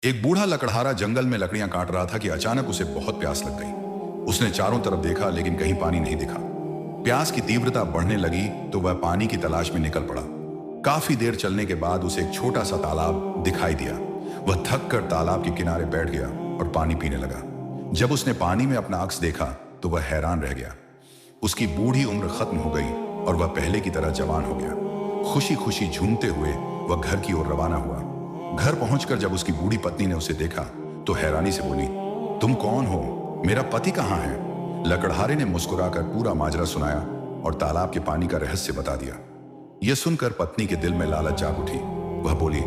एक बूढ़ा लकड़हारा जंगल में लकड़ियां काट रहा था कि अचानक उसे बहुत प्यास लग गई। उसने चारों तरफ देखा लेकिन कहीं पानी नहीं दिखा। प्यास की तीव्रता बढ़ने लगी तो वह पानी की तलाश में निकल पड़ा। काफी देर चलने के बाद उसे एक छोटा सा तालाब दिखाई दिया। वह थक कर तालाब के किनारे बैठ गया और पानी पीने लगा। जब उसने पानी में अपना अक्स देखा तो वह हैरान रह गया। उसकी बूढ़ी उम्र खत्म हो गई और वह पहले की तरह जवान हो गया। खुशी खुशी झूमते हुए वह घर की ओर रवाना हुआ। घर पहुंचकर जब उसकी बूढ़ी पत्नी ने उसे देखा तो हैरानी से बोली, तुम कौन हो? मेरा पति कहाँ है? लकड़हारे ने मुस्कुराकर पूरा माजरा सुनाया और तालाब के पानी का रहस्य बता दिया। यह सुनकर पत्नी के दिल में लालच जाग उठी। वह बोली,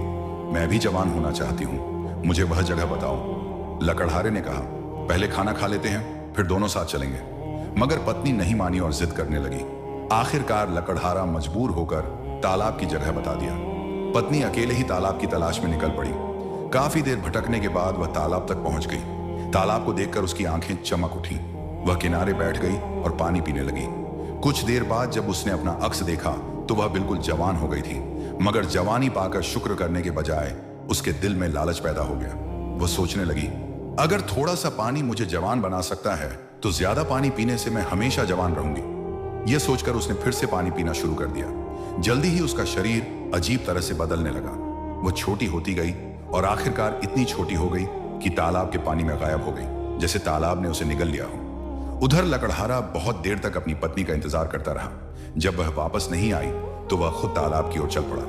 मैं भी जवान होना चाहती हूँ, मुझे वह जगह बताओ। लकड़हारे ने कहा, पहले खाना खा लेते हैं, फिर दोनों साथ चलेंगे। मगर पत्नी नहीं मानी और जिद करने लगी। आखिरकार लकड़हारा मजबूर होकर तालाब की जगह बता दिया। पत्नी अकेले ही तालाब की तलाश में निकल पड़ी। काफी देर भटकने के बाद वह तालाब तक पहुंच गई। तालाब को देखकर उसकी आंखें चमक उठी। वह किनारे बैठ गई और पानी पीने लगी। कुछ देर बाद जब उसने अपना अक्स देखा तो वह बिल्कुल जवान हो गई थी। मगर जवानी पाकर शुक्र करने के बजाय उसके दिल में लालच पैदा हो गया। वह सोचने लगी, अगर थोड़ा सा पानी मुझे जवान बना सकता है तो ज्यादा पानी पीने से मैं हमेशा जवान रहूंगी। यह सोचकर उसने फिर से पानी पीना शुरू कर दिया। जल्दी ही उसका शरीर अजीब तरह से बदलने लगा। वह छोटी होती गई और आखिरकार इतनी छोटी हो गई कि तालाब के पानी में गायब हो गई, जैसे तालाब ने उसे निगल लिया हो। उधर लकड़हारा बहुत देर तक अपनी पत्नी का इंतजार करता रहा। जब वह वापस नहीं आई तो वह खुद तालाब की ओर चल पड़ा।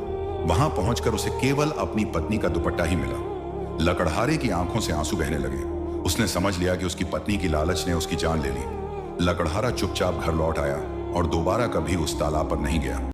वहां पहुंचकर उसे केवल अपनी पत्नी का दुपट्टा ही मिला। लकड़हारे की आंखों से आंसू बहने लगे। उसने समझ लिया कि उसकी पत्नी की लालच ने उसकी जान ले ली। लकड़हारा चुपचाप घर लौट आया और दोबारा कभी उस तालाब पर नहीं गया।